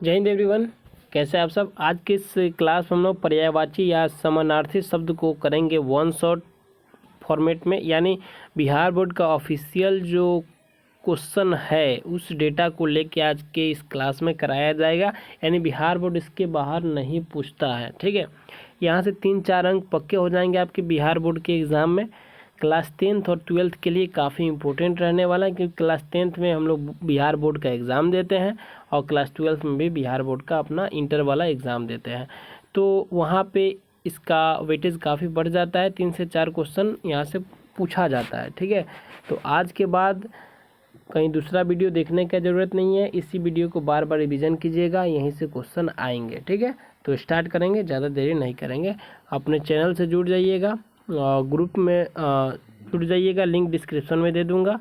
जय हिंद एवरीवन। कैसे आप सब। आज के इस क्लास में हम लोग पर्यायवाची या समानार्थी शब्द को करेंगे वन शॉट फॉर्मेट में, यानी बिहार बोर्ड का ऑफिशियल जो क्वेश्चन है उस डेटा को लेके आज के इस क्लास में कराया जाएगा। यानी बिहार बोर्ड इसके बाहर नहीं पूछता है, ठीक है। यहाँ से 3-4 अंक पक्के हो जाएंगे आपके बिहार बोर्ड के एग्ज़ाम में। क्लास 10th और 12th के लिए काफ़ी इंपॉर्टेंट रहने वाला है, क्योंकि क्लास 10th में हम लोग बिहार बोर्ड का एग्ज़ाम देते हैं और क्लास 12th में भी बिहार बोर्ड का अपना इंटर वाला एग्ज़ाम देते हैं। तो वहाँ पे इसका वेटेज काफ़ी बढ़ जाता है, 3 से 4 क्वेश्चन यहाँ से पूछा जाता है, ठीक है। तो आज के बाद कहीं दूसरा वीडियो देखने की ज़रूरत नहीं है, इसी वीडियो को बार बार रिवीजन कीजिएगा, यहीं से क्वेश्चन आएंगे, ठीक है। तो स्टार्ट करेंगे, ज़्यादा देरी नहीं करेंगे। अपने चैनल से जुड़ जाइएगा, ग्रुप में जुड़ जाइएगा, लिंक डिस्क्रिप्शन में दे दूंगा।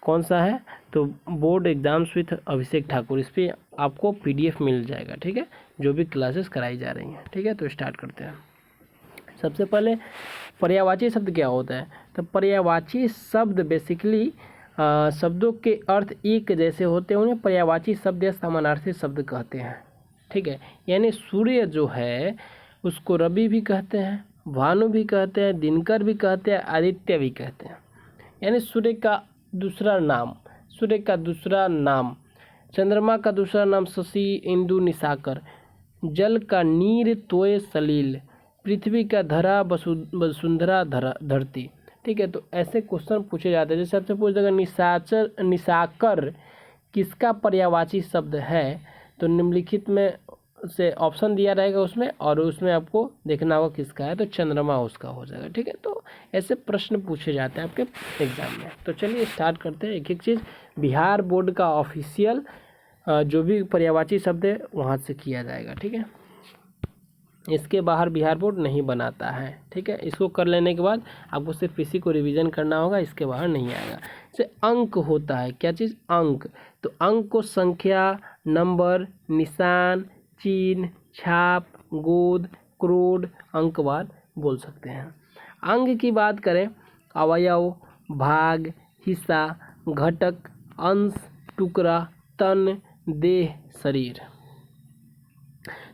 कौन सा है तो बोर्ड एग्जाम्स विथ अभिषेक ठाकुर, इस पर आपको PDF मिल जाएगा, ठीक है, जो भी क्लासेस कराई जा रही हैं, ठीक है। तो स्टार्ट करते हैं। सबसे पहले पर्यायवाची शब्द क्या होता है। तो पर्यायवाची शब्द बेसिकली शब्दों के अर्थ एक जैसे होते हैं, उन्हें पर्यायवाची शब्द या समानार्थी शब्द कहते हैं, ठीक है। यानी सूर्य जो है उसको रवि भी कहते हैं, भानु भी कहते हैं, दिनकर भी कहते हैं, आदित्य भी कहते हैं। यानी सूर्य का दूसरा नाम, चंद्रमा का दूसरा नाम शशि, इंदु, निशाकर, जल का नीर, तोय, सलील, पृथ्वी का धरा, वसुंधरा, धरती, ठीक है। तो ऐसे क्वेश्चन पूछे जाते हैं। जैसे सबसे पूछ देगा निशाकर किसका पर्यायवाची शब्द है, तो निम्नलिखित में से ऑप्शन दिया रहेगा उसमें, और उसमें आपको देखना होगा किसका है, तो चंद्रमा उसका हो जाएगा, ठीक है। तो ऐसे प्रश्न पूछे जाते हैं आपके एग्जाम में। तो चलिए स्टार्ट करते हैं एक एक चीज़। बिहार बोर्ड का ऑफिशियल जो भी पर्यायवाची शब्द है वहाँ से किया जाएगा, ठीक है। इसके बाहर बिहार बोर्ड नहीं बनाता है, ठीक है। इसको कर लेने के बाद आपको सिर्फ इसी को रिवीजन करना होगा, इसके बाहर नहीं आएगा। जैसे अंक होता है, क्या चीज़, अंक। तो अंक को संख्या, नंबर, निशान, चिन्ह, छाप, गोद, करोड़, अंकवार बोल सकते हैं। अंग की बात करें, अवयव, भाग, हिस्सा, घटक, अंश, टुकड़ा, तन, देह, शरीर,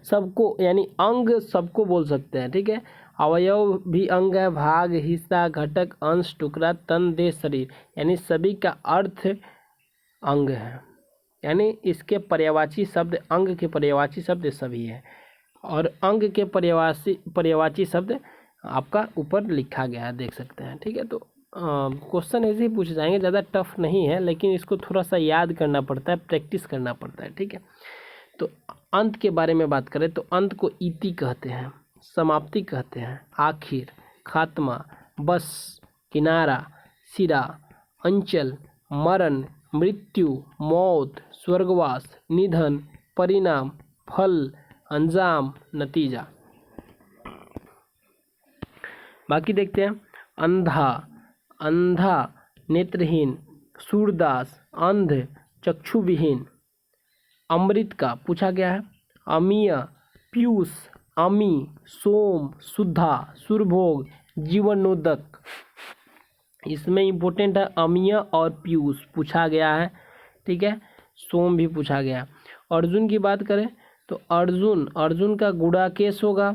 सबको, यानी अंग सबको बोल सकते हैं, ठीक है। अवयव भी अंग है, भाग, हिस्सा, घटक, अंश, टुकड़ा, तन, देह, शरीर, यानी सभी का अर्थ अंग है। यानी इसके पर्यायवाची शब्द, अंग के पर्यायवाची शब्द सभी है, और अंग के पर्यायवाची शब्द आपका ऊपर लिखा गया है, देख सकते हैं, ठीक है। तो क्वेश्चन ऐसे ही पूछे जाएंगे, ज़्यादा टफ नहीं है, लेकिन इसको थोड़ा सा याद करना पड़ता है, प्रैक्टिस करना पड़ता है, ठीक है। तो अंत के बारे में बात करें तो अंत को इति कहते हैं, समाप्ति कहते हैं, आखिर, खात्मा, बस, किनारा, सिरा, अंचल, मरण, मृत्यु, मौत, स्वर्गवास, निधन, परिणाम, फल, अंजाम, नतीजा। बाकी देखते हैं। अंधा, नेत्रहीन, सूरदास, अंध, चक्षुविहीन। अमृत का पूछा गया है, अमीय, पीयूष, अमी, सोम, सुधा, सुरभोग, जीवनोदक। इसमें इम्पोर्टेंट है अमीय और पीयूष पूछा गया है, ठीक है। सोम भी पूछा गया। अर्जुन की बात करें तो अर्जुन का गुड़ाकेश होगा,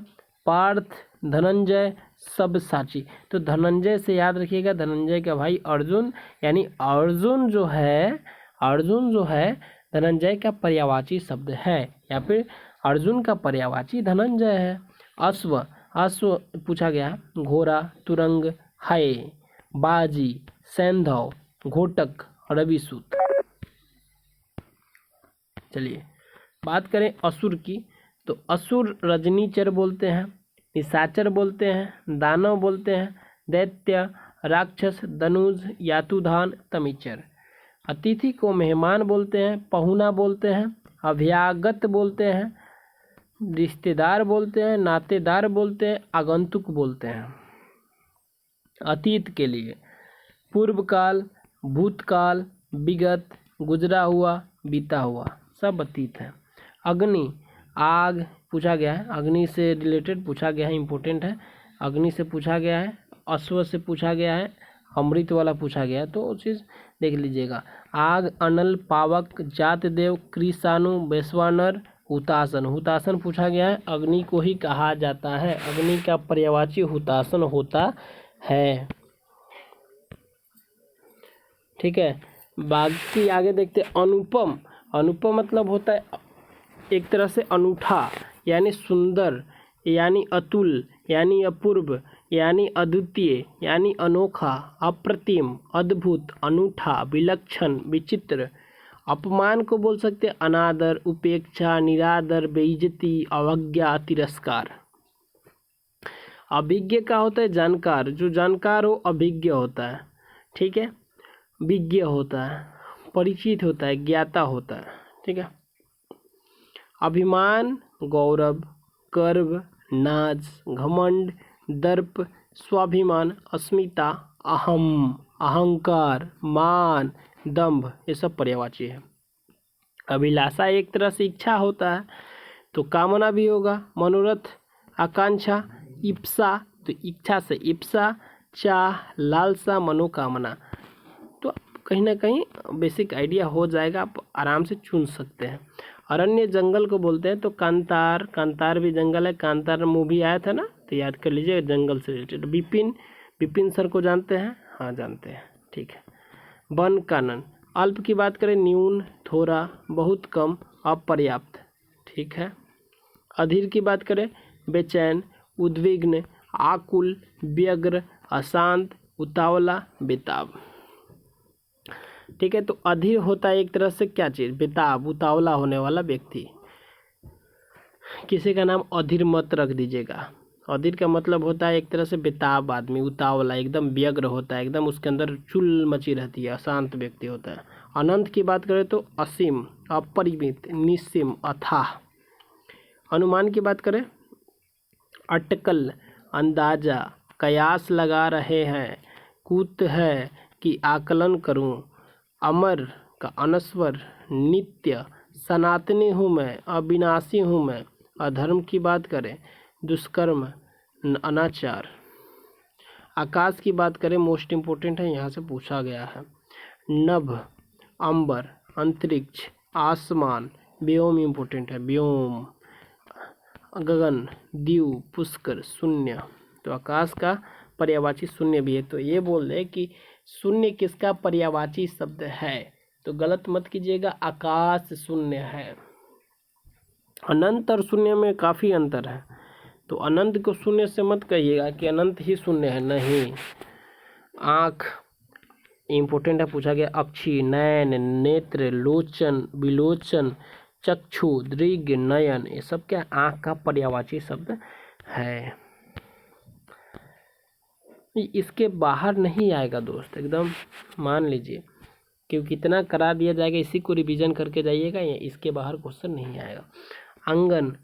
पार्थ, धनंजय, सब्यसाची। तो धनंजय से याद रखिएगा, धनंजय का भाई अर्जुन, यानी अर्जुन जो है धनंजय का पर्यायवाची शब्द है, या फिर अर्जुन का पर्यायवाची धनंजय है। अश्व पूछा गया, घोड़ा, तुरंग, हाय, बाजी, सैंधव, घोटक, रविसूत। चलिए बात करें असुर की, तो असुर रजनीचर बोलते हैं, निशाचर बोलते हैं, दानव बोलते हैं, दैत्य, राक्षस, दनुज, यातुधान, तमिचर। अतिथि को मेहमान बोलते हैं, पहुना बोलते हैं, अभ्यागत बोलते हैं, रिश्तेदार बोलते हैं, नातेदार बोलते हैं, आगंतुक बोलते हैं। अतीत के लिए पूर्व काल, भूतकाल, विगत, गुजरा हुआ, बीता हुआ, सब अतीत है। अग्नि, आग पूछा गया है, अग्नि से रिलेटेड पूछा गया है, इम्पोर्टेंट है। अग्नि से पूछा गया है, अश्व से पूछा गया है, अमृत वाला पूछा गया है, तो वो चीज़ देख लीजिएगा। आग, अनल, पावक, जातदेव, कृषाणु, वैश्वानर, हुतासन, हुतासन पूछा गया है, अग्नि को ही कहा जाता है, अग्नि का पर्यायवाची हुतासन होता है। ठीक है, बाकी आगे देखते हैं। अनुपम, अनुपम मतलब होता है एक तरह से अनूठा, यानी सुंदर, यानी अतुल, यानी अपूर्व, यानी अद्वितीय, यानी अनोखा, अप्रतिम, अद्भुत, अनूठा, विलक्षण, विचित्र। अपमान को बोल सकते हैं अनादर, उपेक्षा, निरादर, बेइज्जती, अवज्ञा, तिरस्कार। अभिज्ञ का होता है जानकार, जो जानकार हो अभिज्ञ होता है। ठीक है, विज्ञ होता है, परिचित होता है, ज्ञाता होता है। ठीक है, अभिमान, गौरव, गर्व, नाज, घमंड, दर्प, स्वाभिमान, अस्मिता, अहम, अहंकार, मान, दंभ, ये सब पर्यायवाची है। अभिलाषा एक तरह से इच्छा होता है, तो कामना भी होगा, मनोरथ, आकांक्षा, इप्सा, तो इच्छा से इप्सा, चाह, लालसा, मनोकामना। तो कहीं ना कहीं बेसिक आइडिया हो जाएगा, आप आराम से चुन सकते हैं। अरण्य जंगल को बोलते हैं, तो कांतार, कांतार भी जंगल है, कांतार मूवी आया था ना, तो याद कर लीजिए, जंगल से रिलेटेड। विपिन, विपिन सर को जानते हैं? हाँ जानते हैं। ठीक है, वन कानन, अल्प की बात करें न्यून, थोड़ा, बहुत कम, अपर्याप्त। ठीक है, अधीर की बात करें बेचैन, उद्विग्न, आकुल, व्यग्र, अशांत, उतावला, बेताब। ठीक है, तो अधीर होता है एक तरह से क्या चीज़, बेताब, उतावला होने वाला व्यक्ति। किसी का नाम अधीर मत रख दीजिएगा। अधीर का मतलब होता है एक तरह से बेताब आदमी, उतावला, एकदम व्यग्र होता है, एकदम उसके अंदर चुल मची रहती है, अशांत व्यक्ति होता है। अनंत की बात करें तो असीम, अपरिमित, निस्सीम, अथाह। अनुमान की बात करें अटकल, अंदाजा, कयास लगा रहे हैं, कूत है कि आकलन करूं, अमर का अनस्वर, नित्य, सनातनी हूँ मैं, अविनाशी हूँ मैं। अधर्म की बात करें दुष्कर्म, अनाचार। आकाश की बात करें मोस्ट इम्पोर्टेंट है, यहाँ से पूछा गया है, नभ, अंबर, अंतरिक्ष, आसमान, व्योम इम्पोर्टेंट है, व्योम, गगन, द्वीप, पुष्कर, शून्य। तो आकाश का पर्यायवाची शून्य भी है। तो ये बोल रहे कि शून्य किसका पर्यायवाची शब्द है, तो गलत मत कीजिएगा, आकाश शून्य है। अनंत और शून्य में काफ़ी अंतर है, तो अनंत को शून्य से मत कहिएगा कि अनंत ही शून्य है, नहीं। आँख इम्पोर्टेंट है, पूछा गया, अक्षी, नयन, नेत्र, लोचन, विलोचन, चक्षु, दृग, नयन, ये सब क्या आँख का पर्यायवाची शब्द है। इसके बाहर नहीं आएगा दोस्त, एकदम मान लीजिए, क्योंकि इतना करा दिया जाएगा, इसी को रिवीजन करके जाइएगा, या इसके बाहर क्वेश्चन नहीं आएगा। आंगन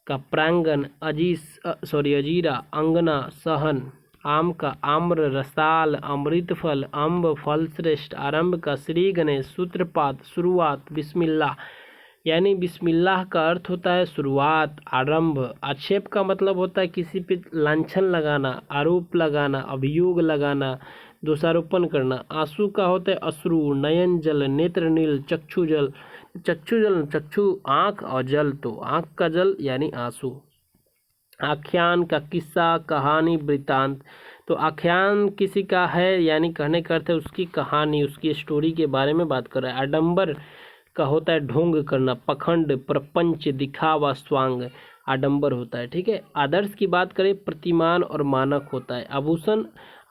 का प्रांगण, अजीरा, अंगना, सहन। आम का आम्र, रसाल, अमृत फल, अम्ब, फल श्रेष्ठ। आरंभ का श्री गणेश, सूत्रपात, शुरुआत, बिस्मिल्लाह, यानी बिस्मिल्लाह का अर्थ होता है शुरुआत, आरंभ। आक्षेप का मतलब होता है किसी पे लांछन लगाना, आरोप लगाना, अभियोग लगाना, दोषारोपण करना। आंसू का होता है अश्रु, नयन जल, नेत्र नील, चक्षु जल। चक्षु जल, चक्षु आँख, और जल तो आँख का जल यानी आंसू। आख्यान का किस्सा, कहानी, वृत्तांत। तो आख्यान किसी का है, यानी कहने का अर्थ है उसकी कहानी, उसकी स्टोरी के बारे में बात कर रहा है। आडंबर का होता है ढोंग करना, पखंड, प्रपंच, दिखावा, स्वांग, आडंबर होता है। ठीक है, आदर्श की बात करें प्रतिमान और मानक होता है। आभूषण,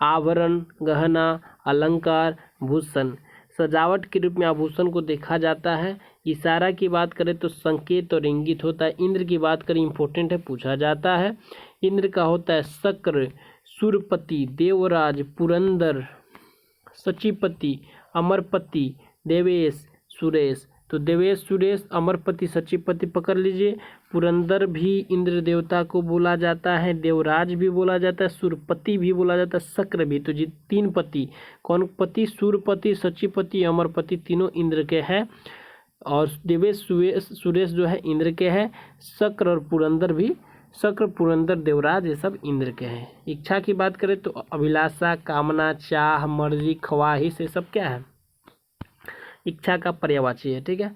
आभरण, गहना, अलंकार, भूषण। सजावट के रूप में आभूषण को देखा जाता है। इशारा की बात करें तो संकेत और इंगित होता है। इंद्र की बात करें इम्पोर्टेंट है, पूछा जाता है। इंद्र का होता है शक्र, सुरपति, देवराज, पुरंदर, सचिपति, अमरपति, देवेश, सुरेश। तो देवेश, सुरेश, अमरपति, सचिपति पकड़ लीजिए। पुरंदर भी इंद्र देवता को बोला जाता है, देवराज भी बोला जाता है, सुरपति भी बोला जाता है, शक्र भी। तो जी तीन पति, कौन पति, सुरपति, सचिपति, अमरपति, तीनों इंद्र के हैं। और देवेश, सुरेश जो है इंद्र के हैं। शक्र और पुरंदर भी, शक्र, पुरंदर, देवराज, ये सब इंद्र के हैं। इच्छा की बात करें तो अभिलाषा, कामना, चाह, मर्जी, ख्वाहिश, ये सब क्या है, इच्छा का पर्यायवाची है। ठीक है,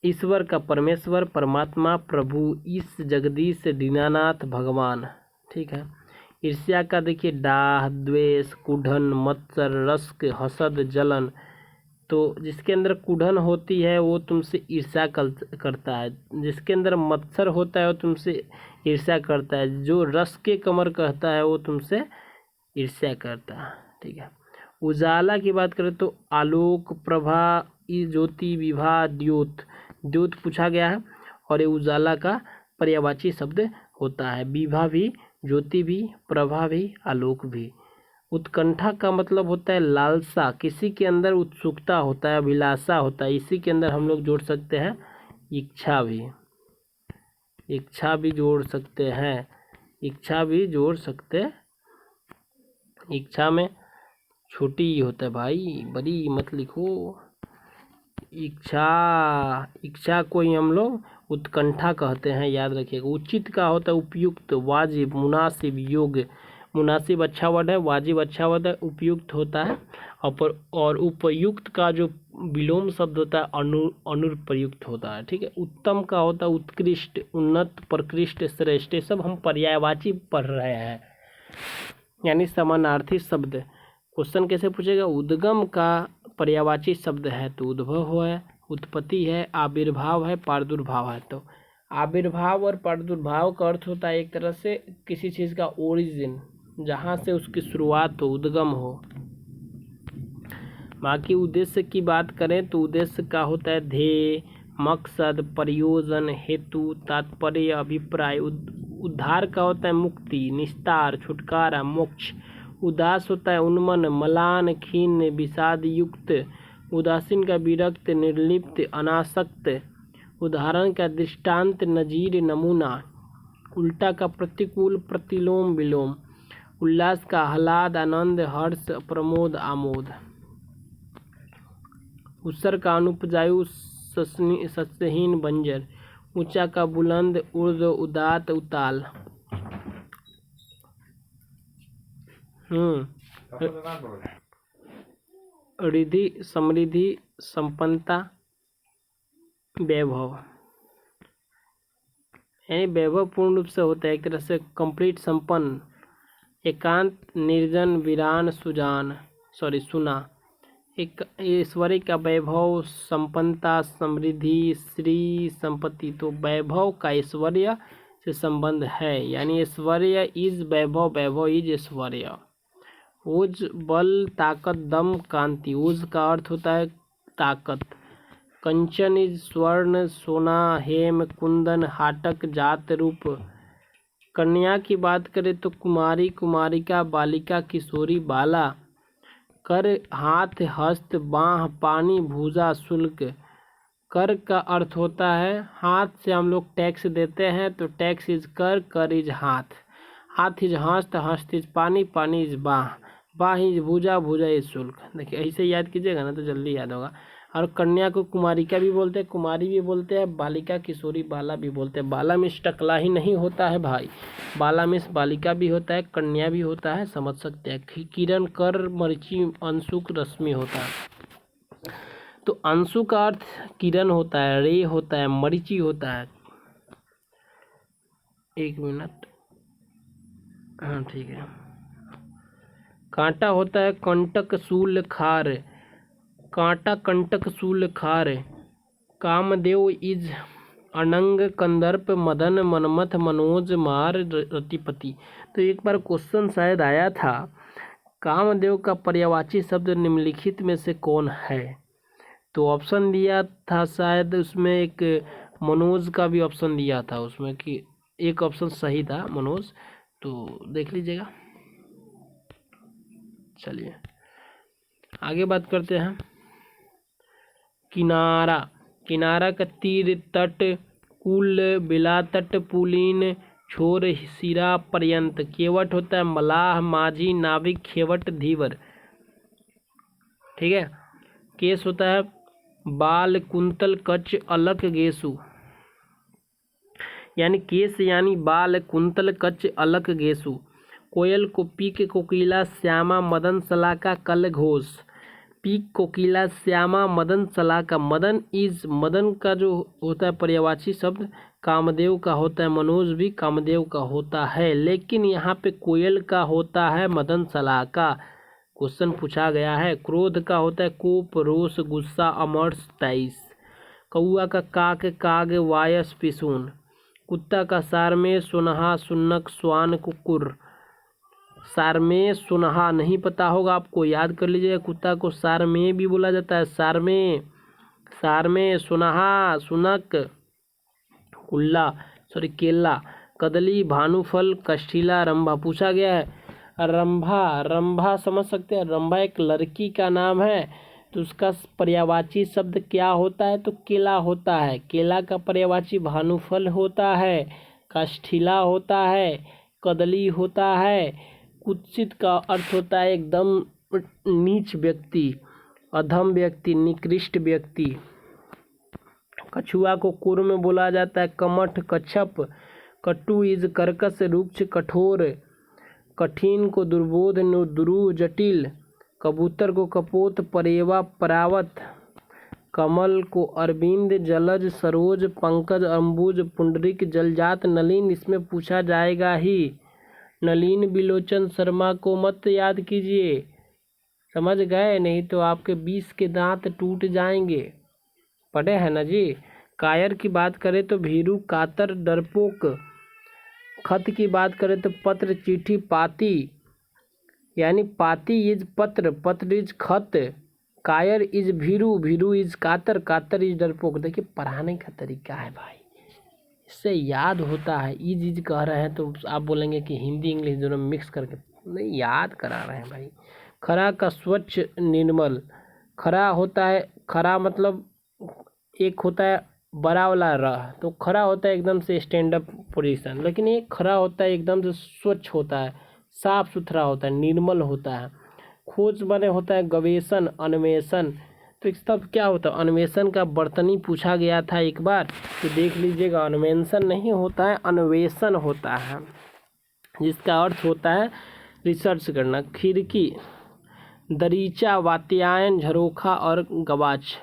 ईश्वर का परमेश्वर, परमात्मा, प्रभु, ईश, जगदीश, दीनानाथ, भगवान। ठीक है। ईर्ष्या का देखिए डाह, द्वेष, कुढ़न, मत्सर, रस्क, हसद, जलन। तो जिसके अंदर कुढ़न होती है वो तुमसे ईर्ष्या करता है, जिसके अंदर मत्सर होता है वो तुमसे ईर्ष्या करता है, जो रस के कमर कहता है वो तुमसे ईर्ष्या करता है। ठीक है। उजाला की बात करें तो आलोक, प्रभा, ज्योति, विभा, द्योत। द्योत पूछा गया है और ये उजाला का पर्यायवाची शब्द होता है। विभा भी, ज्योति भी, प्रभा भी, आलोक भी। उत्कंठा का मतलब होता है लालसा, किसी के अंदर उत्सुकता होता है, अभिलाषा होता है। इसी के अंदर हम लोग जोड़ सकते हैं इच्छा भी, इच्छा भी जोड़ सकते हैं, इच्छा भी जोड़ सकते। इच्छा में छोटी ही होता है भाई, बड़ी मत लिखो। इच्छा, इच्छा को ही हम लोग उत्कंठा कहते हैं, याद रखिएगा। उचित का होता है उपयुक्त, वाजिब, मुनासिब, योग्य। मुनासिब अच्छा वर्ड है, वाजिब अच्छा वर्ड है, उपयुक्त होता है। और उपयुक्त का जो विलोम शब्द होता है अनुप्रयुक्त होता है। ठीक है। उत्तम का होता है उत्कृष्ट, उन्नत, प्रकृष्ट, श्रेष्ठ। ये सब हम पर्यायवाची पढ़ रहे हैं, यानी समानार्थी शब्द। क्वेश्चन कैसे पूछेगा? उद्गम का पर्यायवाची शब्द है तो उद्भव है, उत्पत्ति है, आविर्भाव है, प्रादुर्भाव है। तो आविर्भाव और प्रादुर्भाव का अर्थ होता है एक तरह से किसी चीज़ का ओरिजिन, जहाँ से उसकी शुरुआत हो, उद्गम हो। बाकी उद्देश्य की बात करें तो उद्देश्य का होता है ध्येय, मकसद, प्रयोजन, हेतु, तात्पर्य, अभिप्राय। उद्धार का होता है मुक्ति, निस्तार, छुटकारा, मोक्ष। उदास होता है उन्मन, मलान, खीन, विषाद युक्त। उदासीन का विरक्त, निर्लिप्त, अनासक्त। उदाहरण का दृष्टांत, नजीर, नमूना। उल्टा का प्रतिकूल, प्रतिलोम, विलोम। उल्लास का आह्लाद, आनंद, हर्ष, प्रमोद, आमोद। उत्सर्ग का अनुपजायु, सस्यहीन, बंजर। ऊंचा का बुलंद, उर्द, उदात, उताल। रिद्धि, समृद्धि, संपन्नता, वैभव। यानी वैभव पूर्ण रूप से होता है, एक तरह से कंप्लीट, संपन्न। एकांत, निर्जन, वीरान, सुना। एक ऐश्वर्य का वैभव, संपन्नता, समृद्धि, श्री, संपत्ति। तो वैभव का ऐश्वर्य से संबंध है, यानी ऐश्वर्य इज वैभव, वैभव इज ऐश्वर्य। ओज, बल, ताकत, दम, कांति। ओज का अर्थ होता है ताकत। कंचन इज स्वर्ण, सोना, हेम, कुंदन, हाटक, जात, रूप। कन्या की बात करें तो कुमारी, कुमारिका, बालिका, किशोरी, बाला। कर, हाथ, हस्त, बाँह, पानी, भूजा, शुल्क। कर का अर्थ होता है हाथ से हम लोग टैक्स देते हैं, तो टैक्स इज कर, कर इज हाथ। हाथ इज हस्त, हस्त इज पानी, पानी इज बाँह, बाँह इज भूजा, भूजा इज शुल्क। देखिए ऐसे याद कीजिएगा ना तो जल्दी याद होगा। और कन्या को कुमारिका भी बोलते हैं, कुमारी भी बोलते हैं, बालिका, किशोरी, बाला भी बोलते हैं। बाला में टकला ही नहीं होता है भाई, बाला में बालिका भी होता है, कन्या भी होता है, समझ सकते हैं। किरण, कर, मरीचि, अंशुक, रश्मि होता है। तो अंशु का अर्थ किरण होता है, रे होता है, मरीचि होता है। एक मिनट, हाँ ठीक है। कांटा होता है कंटक, शूल, खार। कांटा, कंटक, शूल, खार। कामदेव इज अनंग, कंदर्प, मदन, मनमथ, मनोज, मार, रतिपति। तो एक बार क्वेश्चन शायद आया था, कामदेव का पर्यायवाची शब्द निम्नलिखित में से कौन है? तो ऑप्शन दिया था शायद उसमें, एक मनोज का भी ऑप्शन दिया था उसमें, कि एक ऑप्शन सही था मनोज, तो देख लीजिएगा। चलिए आगे बात करते हैं। किनारा, किनारा का तीर, तट, कुल, बिला, तट, पुलीन, छोर, सिरा, पर्यंत। केवट होता है मलाह, माझी, नाविक, खेवट, धीवर। ठीक है। केस होता है बाल, कुंतल, कच, अलक, गेसु। यानी केस यानी बाल, कुंतल, कच, अलक, गेसु। कोयल, कुप्पी, के कोकिला, श्यामा, मदन, सलाका, कल, घोष। पीक कोकिला श्यामा मदन चला का मदन इज, मदन का जो होता है पर्यायवाची शब्द कामदेव का होता है, मनोज भी कामदेव का होता है, लेकिन यहाँ पे कोयल का होता है मदन चला का। क्वेश्चन पूछा गया है। क्रोध का होता है कोप, रोष, गुस्सा, अमर्ष, 23। कौआ का काक, काग, वायस, पिसून। कुत्ता का सारमेय, सुनहा, सुन्नक, स्वान, कुकुर। सारमेय सुनहा नहीं पता होगा आपको, याद कर लीजिएगा। कुत्ता को सारमेय भी बोला जाता है, सारमेय, सारमेय, सुनहा, सुनक, कुल्ला केला। कदली, भानुफल, कष्टीला, रंभा। पूछा गया है रंभा, रंभा समझ सकते हैं, रंभा एक लड़की का नाम है, तो उसका पर्यायवाची शब्द क्या होता है, तो केला होता है। केला का पर्यायवाची भानुफल होता है, काष्ठिला होता है, कदली होता है। कुत्सित का अर्थ होता है एकदम नीच व्यक्ति, अधम व्यक्ति, निकृष्ट व्यक्ति। कछुआ को कूर्म में बोला जाता है, कमठ, कच्छप। कटु इज कर्कश, रुक्ष, कठोर। कठिन को दुर्बोध, दुरूह, जटिल। कबूतर को कपोत, परेवा, परावत। कमल को अरविंद, जलज, सरोज, पंकज, अंबुज, पुंडरिक, जलजात, नलिन। इसमें पूछा जाएगा ही। नलिन बिलोचन शर्मा को मत याद कीजिए, समझ गए, नहीं तो आपके 20 के दांत टूट जाएंगे। पढ़े हैं ना जी। कायर की बात करें तो भीरू, कातर, डरपोक। खत की बात करें तो पत्र, चिट्ठी, पाती, यानी पाती इज पत्र, पत्र इज खत। कायर इज भीरू, भीरू इज कातर, कातर इज डरपोक। देखिए पढ़ाने का तरीका है भाई, इससे याद होता है। इज कह रहे हैं तो आप बोलेंगे कि हिंदी इंग्लिश दोनों मिक्स करके, नहीं, याद करा रहे हैं भाई। खरा का स्वच्छ, निर्मल। खरा होता है, खरा मतलब एक होता है बड़ा वाला रह, तो खरा होता है एकदम से स्टैंड अप पोजीशन, लेकिन एक खरा होता है एकदम से स्वच्छ होता है, साफ सुथरा होता है, निर्मल होता है। खोज बने होता है गवेषण, अन्वेषण। तो इस सब क्या होता है, अन्वेषण का बर्तनी पूछा गया था एक बार, तो देख लीजिएगा। अन्वेषण नहीं होता है, अन्वेषण होता है, जिसका अर्थ होता है रिसर्च करना। खिड़की, दरीचा, वात्यायन, झरोखा और गवाच।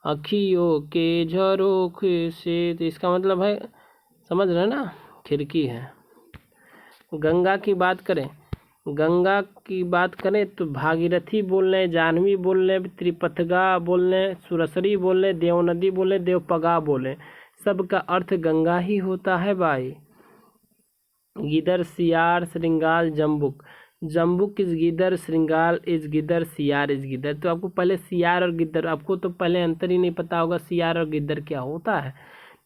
अखियों के झरोखे से, तो इसका मतलब है, समझ रहे ना, खिड़की है। गंगा की बात करें, गंगा की बात करें तो भागीरथी बोल रहे, जाह्नवी बोल रहे, त्रिपथगा बोल रहे, सुरसरी बोल रहे, देवनदी बोल रहे, देवपगा बोले, सबका अर्थ गंगा ही होता है भाई। गिदर, सियार, श्रृंगार, जम्बुक। जम्बुक इज गिदर, श्रृंगार इज गिदर, सियार इज गिदर। तो आपको पहले सियार और गिद्दर, आपको तो पहले अंतर ही नहीं पता होगा सियार और गिद्दर क्या होता है।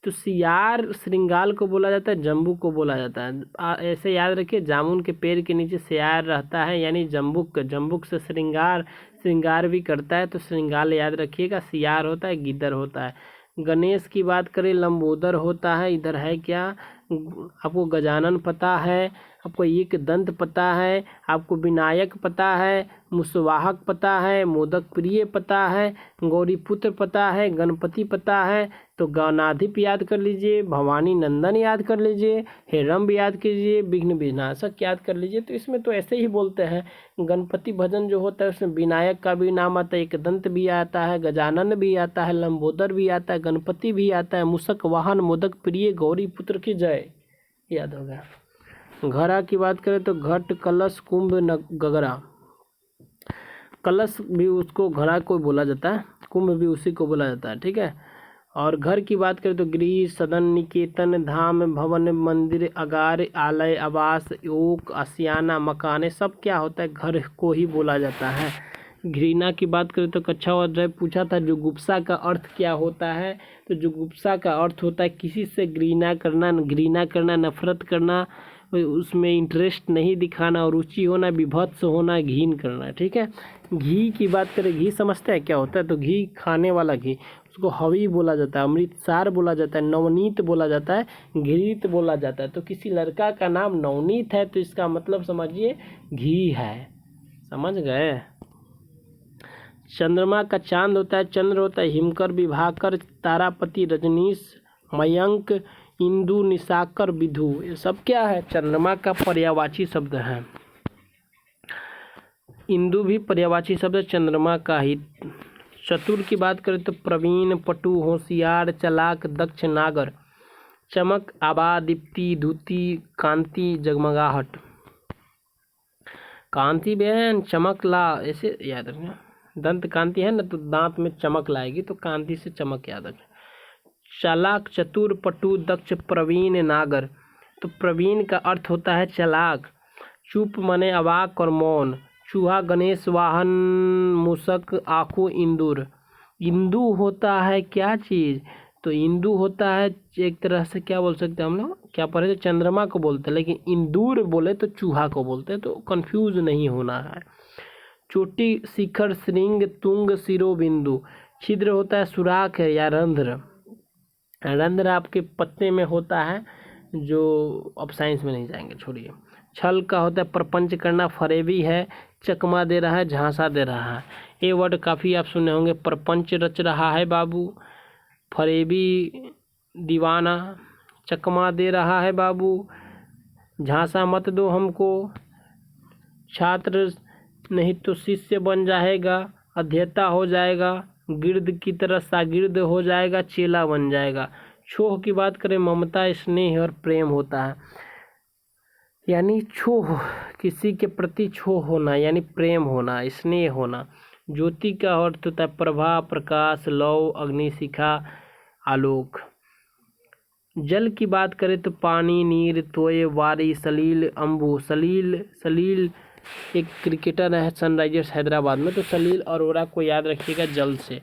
तो सियार श्रृंगार को बोला जाता है, जम्बुक को बोला जाता है। ऐसे याद रखिए, जामुन के पेड़ के नीचे सियार रहता है, यानी जम्बुक। जम्बुक से श्रृंगार, श्रृंगार भी करता है, तो श्रृंगार याद रखिएगा, सियार होता है, गिद्दर होता है। गणेश की बात करें, लंबोदर होता है। इधर है क्या, आपको गजानन पता है, आपको एक दंत पता है, आपको विनायक पता है, मुसवाहक पता है, मोदक प्रिय पता है, गौरीपुत्र पता है, गणपति पता है। तो गणाधिप याद कर लीजिए, भवानी नंदन याद कर लीजिए, हेरम्ब याद कीजिए, विघ्न विनाशक याद कर लीजिए। तो इसमें तो ऐसे ही बोलते हैं। गणपति भजन जो होता है उसमें विनायक का भी नाम आता है, एक दंत भी आता है, गजानन भी आता है, लंबोदर भी आता है, गणपति भी आता है, मूषक वाहन, मोदक प्रिय, गौरीपुत्र की जय, याद होगा। घड़ा की बात करें तो घट, कलश, कुंभ, गगरा। कलश भी उसको घड़ा को बोला जाता है, कुंभ भी उसी को बोला जाता है, ठीक है। और घर की बात करें तो गृह, सदन, निकेतन, धाम, भवन, मंदिर, अगार, आलय, आवास, योग, आशियाना, मकाने, सब क्या होता है, घर को ही बोला जाता है। घृणा की बात करें तो कक्षा अध्याय पूछा था जुगुप्सा का अर्थ क्या होता है। तो जुगुप्सा का अर्थ होता है किसी से घृणा करना, नफरत करना, उसमें इंटरेस्ट नहीं दिखाना, और रुचि होना, विभत्स होना, घीन करना, ठीक है। घी की बात करें, घी समझते हैं क्या होता है, तो घी खाने वाला घी, उसको हवी बोला जाता है, अमृतसार बोला जाता है, नवनीत बोला जाता है, घृत बोला जाता है। तो किसी लड़का का नाम नवनीत है तो इसका मतलब समझिए घी है, समझ गए। चंद्रमा का चांद होता है, चंद्र होता है, हिमकर, विभाकर, तारापति, रजनीश, मयंक, इंदु, निशाकर, विधु, ये सब क्या है, चंद्रमा का पर्यायवाची शब्द है। इंदु भी पर्यायवाची शब्द है चंद्रमा का ही। चतुर की बात करें तो प्रवीण, पटु, होशियार, चालाक, दक्ष, नागर। चमक, आभा, दीप्ति, धुति, कांति, जगमगाहट। कांति बहन चमक ला, ऐसे याद रखना। दंत कांति है ना, तो दांत में चमक लाएगी, तो कांति से चमक याद रखना। चालाक, चतुर, पटु, दक्ष, प्रवीण, नागर। तो प्रवीण का अर्थ होता है चालाक। चुप माने अवाक और मौन। चूहा, गणेश, वाहन, मूषक, आँखों, इंदुर। इंदु होता है क्या चीज़? तो इंदु होता है एक तरह से क्या बोल सकते हैं हम लोग, क्या पढ़े तो चंद्रमा को बोलते हैं, लेकिन इंदुर बोले तो चूहा को बोलते हैं, तो कंफ्यूज नहीं होना है। चोटी, शिखर, श्रृंग, तुंग, शिरोबिंदु। छिद्र होता है सुराख है या रंध्र। रंध्र आपके पत्ते में होता है, जो अब साइंस में नहीं जाएंगे, छोड़िए। छल का होता है प्रपंच करना। फरेबी है चकमा दे रहा है, झांसा दे रहा है। ये वर्ड काफ़ी आप सुने होंगे, प्रपंच रच रहा है बाबू, फरेबी दीवाना, चकमा दे रहा है बाबू, झांसा मत दो हमको, छात्र नहीं तो शिष्य बन जाएगा, अध्येता हो जाएगा, गिर्द की तरह शागिर्द हो जाएगा, चेला बन जाएगा। छोह की बात करें, ममता, स्नेह और प्रेम होता है, यानी छोह किसी के प्रति छोह होना, यानी प्रेम होना, स्नेह होना। ज्योति का अर्थ होता है प्रभा, प्रकाश, लौ, अग्निशिखा, आलोक। जल की बात करें तो पानी, नीर, तोय, वारी, सलील, अम्बु। सलील एक क्रिकेटर है सनराइजर्स हैदराबाद में, तो सलील अरोड़ा को याद रखिएगा जल से,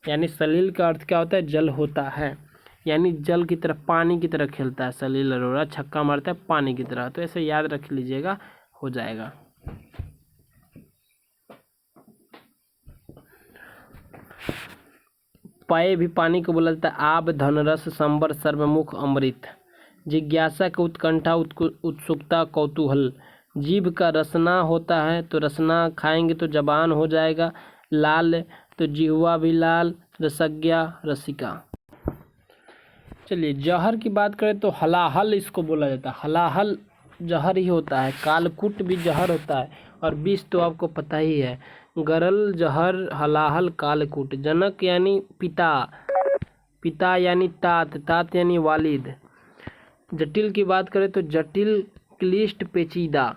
यानी सलील का अर्थ क्या होता है? जल होता है, यानी जल की तरह, पानी की तरह खेलता है सलील अरोड़ा, छक्का मारता है पानी की तरह, तो ऐसे याद रख लीजिएगा, हो जाएगा। पय भी पानी को बोला जाता है। आब, धनरस, संबर, सर्वमुख, अमृत। जिज्ञासा का उत्कंठा, उत्सुकता, कौतूहल। जीभ का रसना होता है, तो रसना खाएंगे तो जबान हो जाएगा। लाल तो जिह्वा भी लाल, रसज्ञा, रसिका। चलिए जहर की बात करें तो हलाहल इसको बोला जाता है, हलाहल जहर ही होता है। कालकूट भी जहर होता है, और विष तो आपको पता ही है, गरल, जहर, हलाहल, कालकूट। जनक यानी पिता, पिता यानी तात, तात यानी वालिद। जटिल की बात करें तो जटिल, क्लिष्ट, पेचीदा।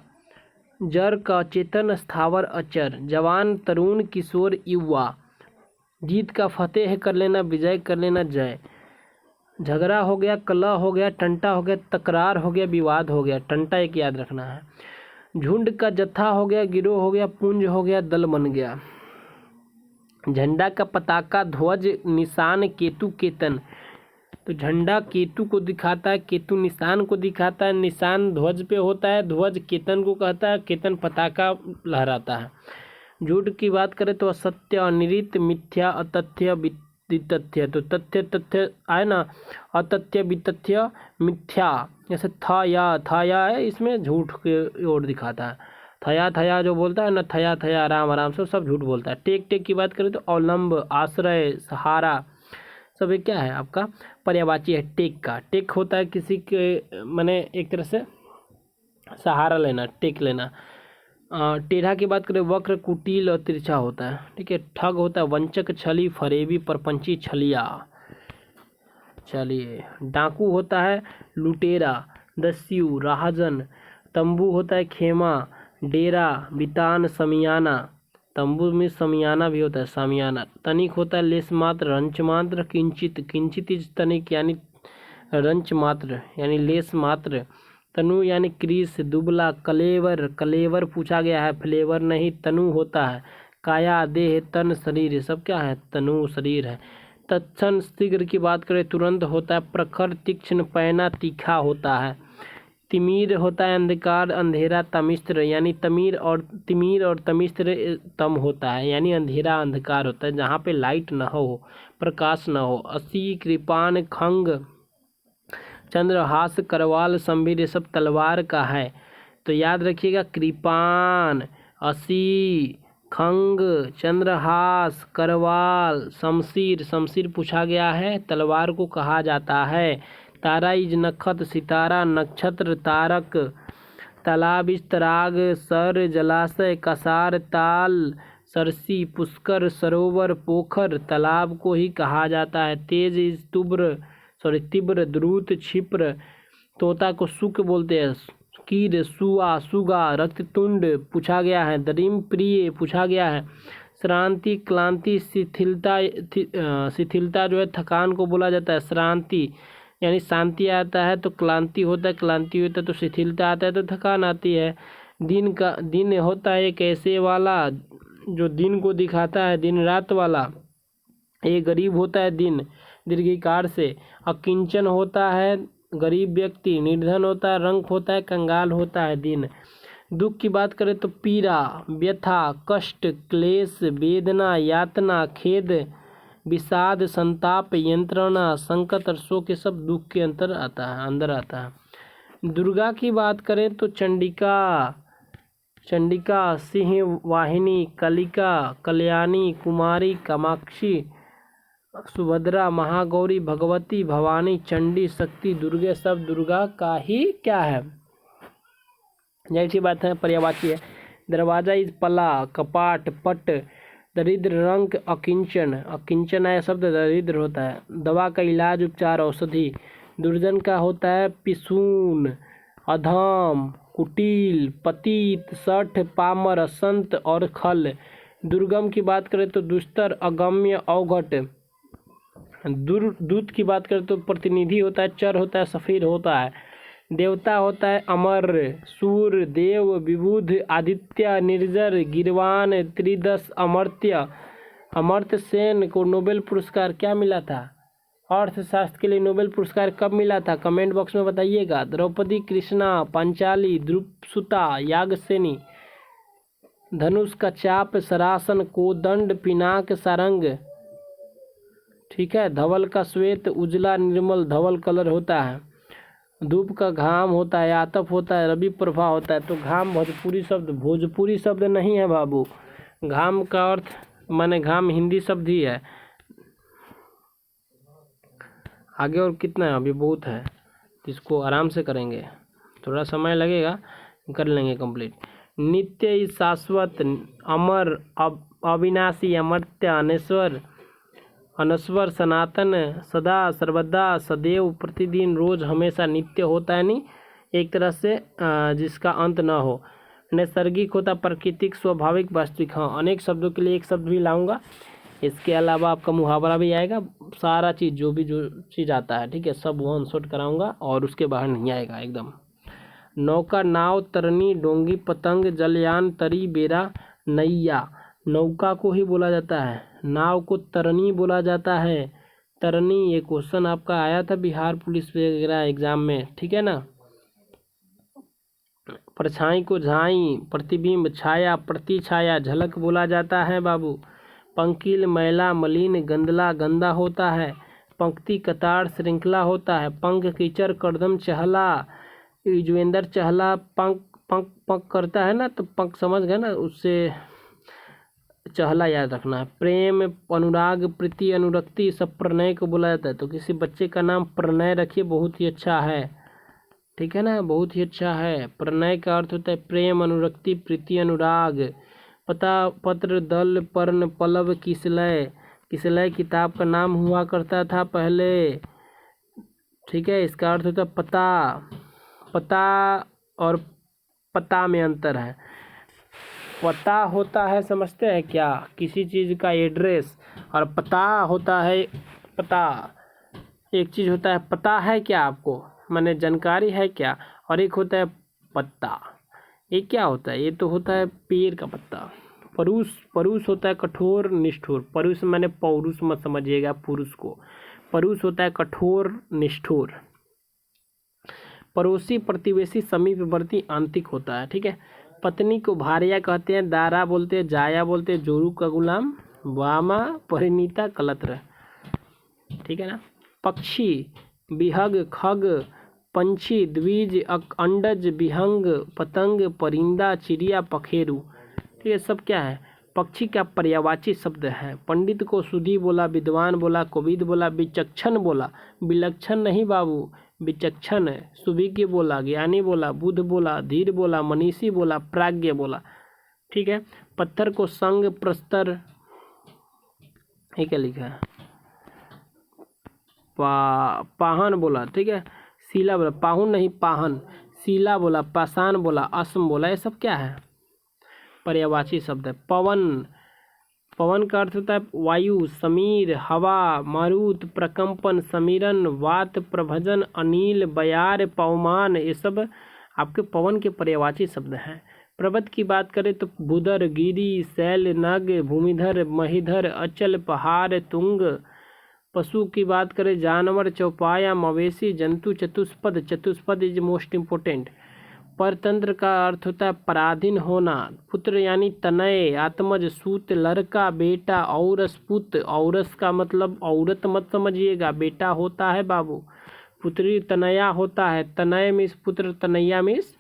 जर का चेतन, स्थावर, अचर। जवान, तरुण, किशोर, युवा। जीत का फतेह कर लेना, विजय कर लेना, जय। झगड़ा हो गया, कलह हो गया, टंटा हो गया, तकरार हो गया, विवाद हो गया। टंटा एक याद रखना है। झुंड का जत्था हो गया, गिरोह हो गया, पुंज हो गया, दल बन गया। झंडा का पताका, ध्वज, निशान, केतु, केतन। तो झंडा केतु को दिखाता है, केतु निशान को दिखाता है, निशान ध्वज पे होता है, ध्वज केतन को कहता है, केतन पताका लहराता है। झूठ की बात करें तो असत्य, अनिरित, मिथ्या, अतथ्य, वितथ्य। तो तथ्य तथ्य आए ना, अतथ्य, वितथ्य, मिथ्या। जैसे था या है, इसमें झूठ के ओर दिखाता है। थया जो बोलता है ना, थया आराम आराम से, सब झूठ बोलता है। टेक की बात करें तो अवलंब, आश्रय, सहारा, सब एक क्या है आपका पर्यायवाची है। टेक का, टेक होता है किसी के माने एक तरह से सहारा लेना, टेक लेना। टेढ़ा की बात करें, वक्र, कुटिल और तिरछा होता है, ठीक है। ठग होता है वंचक, छली, फरेबी, परपंची, छलिया। चलिए डाकू होता है लुटेरा, दस्यु, राहजन। तंबू होता है खेमा, डेरा, बितान, समियाना। तंबू में समियाना भी होता है, सामियाना। तनिक होता है लेस मात्र, रंच मात्र। किंचित इज तनिक यानी रंच मात्र यानी लेस मात्र। तनु यानी क्रीस, दुबला, कलेवर पूछा गया है, फ्लेवर नहीं, तनु होता है। काया, देह, तन, शरीर, सब क्या है? तनु शरीर है। तत्क्षण शीघ्र की बात करें तुरंत होता है। प्रखर, तीक्ष्ण, पैना, तीखा होता है। तिमिर होता है अंधकार, अंधेरा, तमिस्र यानी तिमिर और तमिस्र तम होता है, यानी अंधेरा अंधकार होता है, जहाँ पे लाइट न हो, प्रकाश न हो। असी, कृपान, खंग, चंद्रहास, करवाल, संभीर, ये सब तलवार का है, तो याद रखिएगा कृपान, असी, खंग, चंद्रहास, करवाल, शमशीर पूछा गया है, तलवार को कहा जाता है। तारा इज नक्षत्र, सितारा, नक्षत्र, तारक, तालाब, तराग, सर, जलाशय, कसार, ताल, सरसी, पुष्कर, सरोवर, पोखर तालाब को ही कहा जाता है। तेज, तीव्र, द्रुत, क्षिप्र, तोता को शुक बोलते हैं। कीर, सुआ, सुगा, रक्ततुंड पूछा गया है। दरिम, प्रिय पूछा गया है। श्रांति, क्लांति, शिथिलता जो है थकान को बोला जाता है। श्रांति यानी शांति आता है तो क्लांति होता है, क्लांति होता है तो शिथिलता आता है तो थकान आती है। दिन होता है एक ऐसे वाला जो दिन को दिखाता है, दिन रात वाला। ये गरीब होता है दिन, दीर्घिकार से। अकिंचन होता है गरीब व्यक्ति। निर्धन होता है, रंक होता है, कंगाल होता है दिन। दुख की बात करें तो पीड़ा, व्यथा, कष्ट, क्लेश, वेदना, यातना, खेद, विषाद, संताप, यंत्रणा, संकट और शोक, ये सब दुख के अंदर आता है। दुर्गा की बात करें तो चंडिका, सिंह वाहिनी, कलिका, कल्याणी, कुमारी, कामाक्षी, सुभद्रा, महागौरी, भगवती, भवानी, चंडी, शक्ति, दुर्गे, सब दुर्गा का ही क्या है, जैसी बात है पर्यायवाची है। दरवाजा इस पला, कपाट, पट, दरिद्र, रंक, अकिंचन है शब्द दरिद्र होता है। दवा का इलाज, उपचार, औषधि। दुर्जन का होता है पिसून, अधम, कुटिल, पतित, सठ, पामर, संत और खल। दुर्गम की बात करें तो दुस्तर, अगम्य, अवघट। दूत की बात करें तो प्रतिनिधि होता है, चर होता है, सफीर होता है। देवता होता है अमर, सूर, देव, विबुध, आदित्य, निर्जर, गिरवान, त्रिदश, अमर्त्य। अमर्त्य सेन को नोबेल पुरस्कार क्या मिला था? अर्थशास्त्र के लिए नोबेल पुरस्कार कब मिला था? कमेंट बॉक्स में बताइएगा। द्रौपदी, कृष्णा, पांचाली, द्रुपसुता, यागसेनी। धनुष का चाप, सरासन, कोदंड, पिनाक, सारंग। ठीक है। धवल का श्वेत, उजला, निर्मल, धवल कलर होता है। धूप का घाम होता है, आतप होता है, रवि प्रभा होता है। तो घाम भोजपुरी शब्द नहीं है बाबू। घाम का अर्थ माने घाम हिंदी शब्द ही है। आगे और कितना है? अभी बहुत है, इसको आराम से करेंगे, थोड़ा समय लगेगा, कर लेंगे कंप्लीट। नित्य, शाश्वत, अमर, अविनाशी, अमर्त्य, अनश्वर, सनातन, सदा, सर्वदा, सदैव, प्रतिदिन, रोज, हमेशा, नित्य होता है नहीं एक तरह से जिसका अंत ना हो। नैसर्गिक होता, प्राकृतिक, स्वाभाविक, वास्तविक। हाँ, अनेक शब्दों के लिए एक शब्द भी लाऊंगा। इसके अलावा आपका मुहावरा भी आएगा, सारा चीज़ जो चीज़ आता है, ठीक है, सब वन शॉट कराऊंगा और उसके बाहर नहीं आएगा एकदम। नौका, नाव, तरनी, डोंगी, पतंग, जलयान, तरी, बेड़ा, नैया। नौका को ही बोला जाता है, नाव को तरनी बोला जाता है। तरनी, ये क्वेश्चन आपका आया था बिहार पुलिस वगैरह एग्जाम में, ठीक है ना। परछाई को झाई, प्रतिबिंब, छाया, प्रतिछाया, झलक बोला जाता है बाबू। पंकिल, मैला, मलिन, गंदला, गंदा होता है। पंक्ति, कतार, श्रृंखला होता है। पंख, कीचड़, कड़दम, चहला, युजवेंद्र चहला पंख करता है ना, तो पंख समझ गए ना, उससे चहला याद रखना है। प्रेम, अनुराग, प्रीति, अनुरक्ति, सब प्रणय को बोला जाता है। तो किसी बच्चे का नाम प्रणय रखिए, बहुत ही अच्छा है, ठीक है ना, बहुत ही अच्छा है। प्रणय का अर्थ होता है प्रेम, अनुरक्ति, प्रीति, अनुराग। पत्र, दल, पर्ण, पल्लव, किसलय किताब का नाम हुआ करता था पहले, ठीक है। इसका अर्थ होता है पता और पता में अंतर है। पता होता है, समझते हैं क्या, किसी चीज़ का एड्रेस, और पता होता है पता। एक चीज़ होता है पता है क्या आपको, माने जानकारी है क्या, और एक होता है पत्ता। ये क्या होता है? ये तो होता है पेड़ का पत्ता। परुष होता है कठोर, निष्ठुर। परुष माने पौरुष मत समझिएगा पुरुष को, परुष होता है कठोर, निष्ठुर। पड़ोसी, प्रतिवेशी, समीपवर्ती, आंतरिक होता है, ठीक है। पत्नी को भार्या कहते हैं, दारा बोलते हैं, जाया बोलते हैं, जोरू का गुलाम, वामा, परिणीता, कलत्र, ठीक है ना। पक्षी, विहग, खग, पंछी, द्विज, अंडज, विहंग, पतंग, परिंदा, चिड़िया, पखेरु, तो ये सब क्या है? पक्षी का पर्यायवाची शब्द है। पंडित को सुधी बोला, विद्वान बोला, कोविद बोला, विचक्षण बोला, विलक्षण नहीं बाबू, विचक्षण, सुविज्ञ बोला, ज्ञानी बोला, बुद्ध बोला, धीर बोला, मनीषी बोला, प्राज्ञ बोला। ठीक है। पत्थर को संग, प्रस्तर, ये क्या लिखा है, पाहन बोला। ठीक है। शिला बोला, पाहुन नहीं पाहन। शिला बोला, पाषाण बोला, अस्म बोला। ये सब क्या है, पर्यायवाची शब्द है। पवन, पवन का अर्थ होता है वायु, समीर, हवा, मारुत, प्रकंपन, समीरन, वात, प्रभजन, अनिल, बयार, पवमान, ये सब आपके पवन के पर्यायवाची शब्द हैं। पर्वत की बात करें तो बुदर, गिरी, शैल, नग, भूमिधर, महीधर, अचल, पहाड़, तुंग। पशु की बात करें जानवर, चौपाया, मवेशी, जंतु, चतुष्पद। चतुष्पद इज मोस्ट इम्पोर्टेंट। परतंत्र का अर्थ होता है पराधीन होना। पुत्र यानी तनय, आत्मज, सूत, लड़का, बेटा, औरस, पुत्र। औरस का मतलब औरत मत समझिएगा, बेटा होता है बाबू। पुत्री तनया होता है, तनय मीन्स पुत्र, तनया मीन्स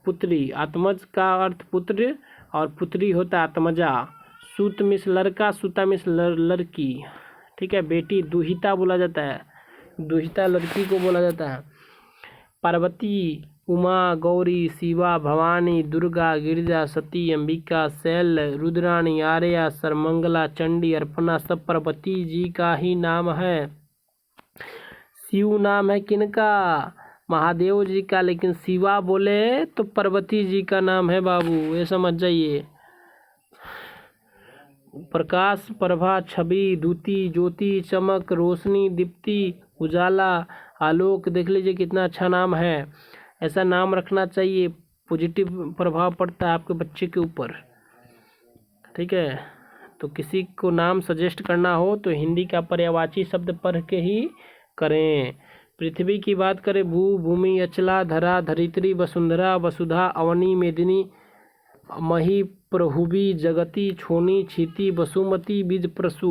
पुत्री। आत्मज का अर्थ पुत्र और पुत्री होता है आत्मजा। सूत मीन्स लड़का, सूता मीन्स लड़की। ठीक है। बेटी दुहिता बोला जाता है, दुहिता लड़की को बोला जाता है। पार्वती, उमा, गौरी, शिवा, भवानी, दुर्गा, गिरिजा, सती, अंबिका, शैल, रुद्राणी, आर्या, सर्वमंगला, चंडी, अर्पणा सब पार्वती जी का ही नाम है। शिव नाम है किनका, महादेव जी का, लेकिन शिवा बोले तो पार्वती जी का नाम है बाबू, ये समझ जाइए। प्रकाश, प्रभा, छवि, द्युति, ज्योति, चमक, रोशनी, दीप्ति, उजाला, आलोक। देख लीजिए कितना अच्छा नाम है। ऐसा नाम रखना चाहिए, पॉजिटिव प्रभाव पड़ता है आपके बच्चे के ऊपर। ठीक है। तो किसी को नाम सजेस्ट करना हो तो हिंदी का पर्यायवाची शब्द पढ़ के ही करें। पृथ्वी की बात करें भू, भूमि, अचला, धरा, धरित्री, वसुंधरा, वसुधा, अवनी, मेदिनी, मही, प्रहुबी, जगती, छोनी, क्षिति, वसुमती, बीज प्रसु।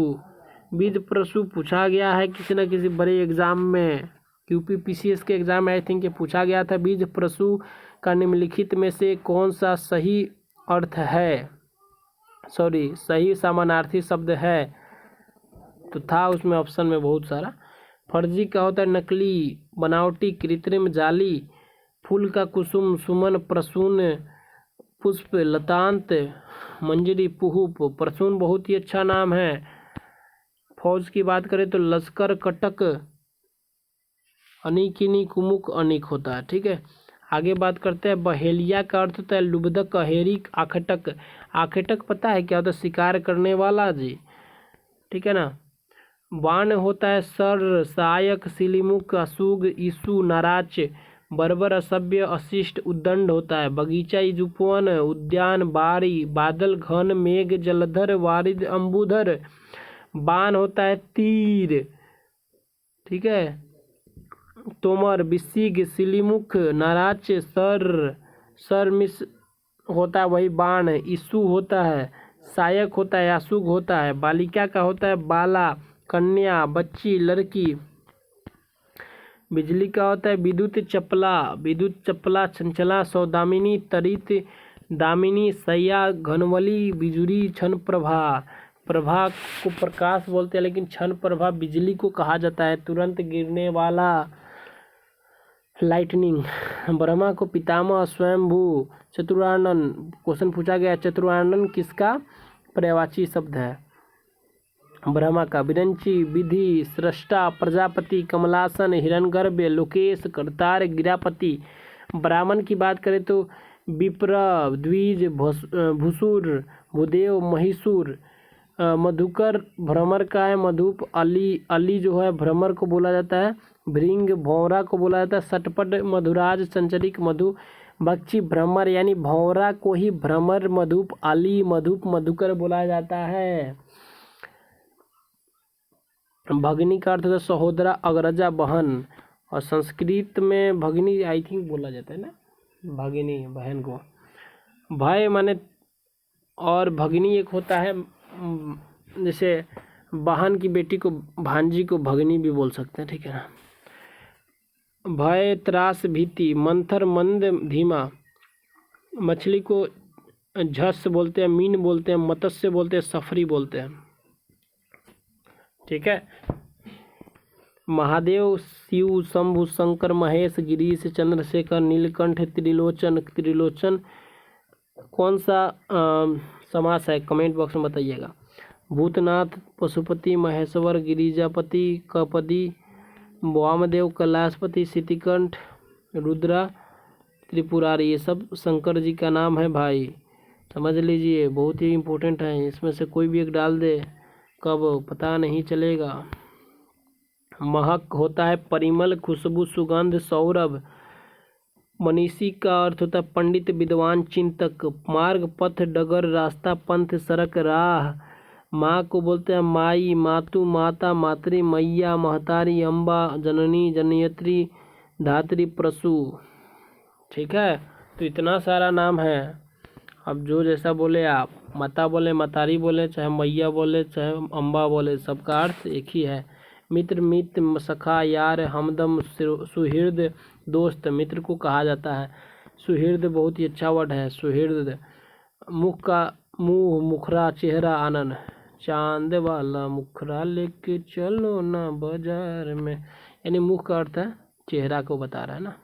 बीज प्रसु पूछा गया है किसी न किसी बड़े एग्जाम में, यूपीपीसीएस के एग्जाम में आई थिंक ये पूछा गया था। बीज प्रसु का निम्नलिखित में से कौन सा सही अर्थ है, सही समानार्थी शब्द है, तो था उसमें ऑप्शन में बहुत सारा। फर्जी का होता है नकली, बनावटी, कृत्रिम, जाली। फूल का कुसुम, सुमन, प्रसून, पुष्प, लतांत, मंजरी, पुहुप। प्रसून बहुत ही अच्छा नाम है। फौज की बात करें तो लश्कर, कटक, अनिकिनी, कुमुक, अनिक होता है। ठीक है। आगे बात करते हैं बहेलिया का अर्थ होता है लुब्धक, अहेरिक, आखटक। आखटक पता है क्या होता है, शिकार करने वाला जी। ठीक है ना। बाण होता है सर, सहायक, सिलीमुख, असूग, ईसु, नाराच, बर्बर, असभ्य, अशिष्ट, उद्दंड होता है। बगीचा इज उपवन, उद्यान, बारी, बादल, घन, मेघ, जलधर, वारिद, अंबुधर। बाण होता है तीर। ठीक है। तोमर, बिसिग, सिलीमुख, नाराच, सर मिस होता है वही बाण। ईसु होता है सहायक होता है, आशुग होता है। बालिका का होता है बाला, कन्या, बच्ची, लड़की। बिजली का होता है विद्युत चपला, चंचला, सौदामिनी, तरित, दामिनी, सैया, घनवली, बिजुरी, क्षण प्रभा। प्रभा को प्रकाश बोलते हैं, लेकिन क्षण प्रभा बिजली को कहा जाता है, तुरंत गिरने वाला, लाइटनिंग। ब्रह्मा को पितामह, स्वयंभू, चतुरानन। क्वेश्चन पूछा गया चतुरानन किसका पर्यायवाची शब्द है, ब्रह्मा का। विरंची, विधि, सृष्टा, प्रजापति, कमलासन, हिरण्यगर्भ, लोकेश, करतार, गिरापति। ब्राह्मण की बात करें तो विप्र, द्विज, भूसुर, भूदेव, महिषुर। मधुकर भ्रमर का है, मधुप, अली जो है भ्रमर को बोला जाता है। भृंग, भौरा को बोला जाता है। सटपट, मधुराज, संचरिक, मधु, भक्षी, भ्रमर यानी भौरा को ही भ्रमर, मधुप, अली, मधुप, मधुकर बोला जाता है। भगनी का अर्थ है सहोदरा, अग्रजा, बहन। और संस्कृत में भगनी आई थिंक बोला जाता है ना, भगिनी बहन को। भाई माने और भगनी एक होता है, जैसे बहन की बेटी को, भांजी को भगनी भी बोल सकते हैं। ठीक है ना। भय, त्रास, भीति, मंथर, मंद, धीमा। मछली को झस बोलते हैं, मीन बोलते हैं, मत्स्य बोलते हैं, सफरी बोलते हैं। ठीक है। महादेव, शिव, शंभु, शंकर, महेश, गिरीश, चंद्रशेखर, नीलकंठ, त्रिलोचन। त्रिलोचन कौन सा समास है, कमेंट बॉक्स में बताइएगा। भूतनाथ, पशुपति, महेश्वर, गिरिजापति, कपदी, वामदेव, कैलाशपति, सितिकंठ, रुद्रा, त्रिपुरारी, ये सब शंकर जी का नाम है भाई, समझ लीजिए, बहुत ही इम्पोर्टेंट है। इसमें से कोई भी एक डाल दे कब पता नहीं चलेगा। महक होता है परिमल, खुशबू, सुगंध, सौरभ। मनीषी का अर्थ होता है पंडित, विद्वान, चिंतक। मार्ग, पथ, डगर, रास्ता, पंथ, सड़क, राह। माँ को बोलते हैं माई, मातु, माता, मातृ, मैया, महतारी, अम्बा, जननी, जनयत्री, धात्री, प्रसु। ठीक है, तो इतना सारा नाम है। अब जो जैसा बोले आप, माता बोले, मतारी बोले, चाहे मैया बोले, चाहे अम्बा बोले, सबका अर्थ एक ही है। मित्र, मित्र, सखा, यार, हमदम, सुहृद, दोस्त, मित्र को कहा जाता है। सुहृद बहुत ही अच्छा वर्ड है, सुहृद। मुख का मुंह, मुखरा, चेहरा, आनंद। चांद वाला मुखरा लेके चलो ना बाजार में, यानी मुख का अर्थ है चेहरा को बता रहा है ना।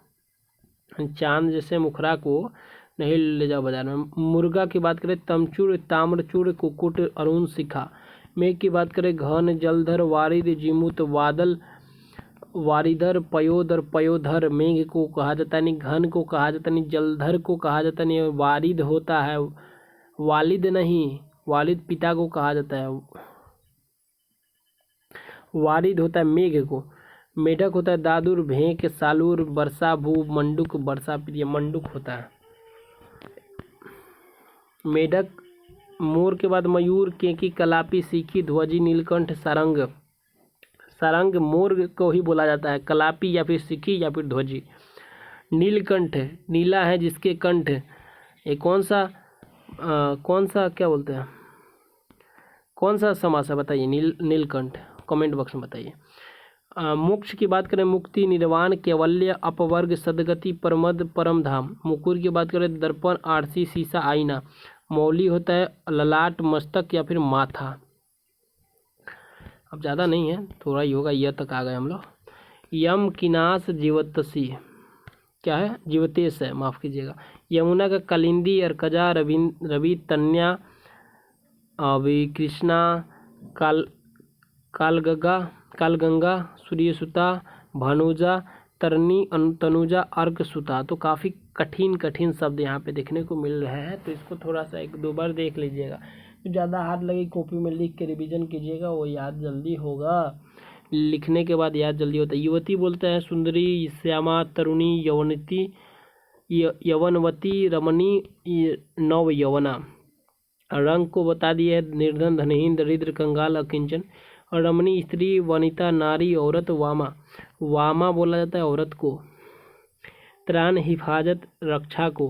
चांद जैसे मुखरा को नहीं ले जाओ बाजार में। मुर्गा की बात करें तमचूर, ताम्रचूर, कुक्कुट, अरुण, शिखा। मेघ की बात करें घन, जलधर, वारिद, जिमुत, बादल, वारिधर, पयोधर, पयोधर। मेघ को कहा जाता है, नहीं घन को कहा जाता, नहीं जलधर को कहा जाता, नहीं वारिद होता है, वालिद नहीं, वालिद पिता को कहा जाता है, वारिद होता है मेघ को। मेढक होता है दादुर, भेंक, सालूर, वर्षा, भू, मंडुक, वर्षा प्रिय, मंडुक होता है मेढक। मोर के बाद मयूर, केकी, कलापी, सीखी, ध्वजी, नीलकंठ, सारंग। सारंग मोर को ही बोला जाता है, कलापी या फिर सीखी या फिर ध्वजी। नीलकंठ, नीला है जिसके कंठ। ये कौन सा क्या बोलते हैं, कौन सा समास है बताइए, नीलकंठ, कमेंट बॉक्स में बताइए। मोक्ष की बात करें मुक्ति, निर्वाण, कैवल्य, अपवर्ग, सदगति, परमद, परम धाम। मुकुर की बात करें दर्पण, आरसी, शीशा, आईना। मौली होता है ललाट, मस्तक या फिर माथा। अब ज़्यादा नहीं है, थोड़ा ही होगा, यह तक आ गए हम लोग। यम, किनास, जीवतसी, क्या है, जीवतेश है, माफ़ कीजिएगा। यमुना का कलिंदी, अर्कजा, रवि, तन्या, अभी कृष्णा, कालगंगा, सूर्यसुता, भानुजा, तरनी, तनुजा, अर्कसुता। तो काफ़ी कठिन शब्द यहाँ पे देखने को मिल रहे हैं, तो इसको थोड़ा सा 1-2 बार देख लीजिएगा। तो ज़्यादा हाथ लगी कॉपी में लिख के रिवीजन कीजिएगा, वो याद जल्दी होगा, लिखने के बाद याद जल्दी होता है। युवती बोलते हैं सुंदरी, श्यामा, तरुणी, यवनती, यवनवती, रमणी, नव यवना। रंग को बता दिए, निर्धन, धनहीन, दरिद्र, कंगाल, अकिंचन। और रमणी स्त्री, वनिता, नारी, औरत, वामा। वामा बोला जाता है औरत को। त्राण, हिफाजत, रक्षा को।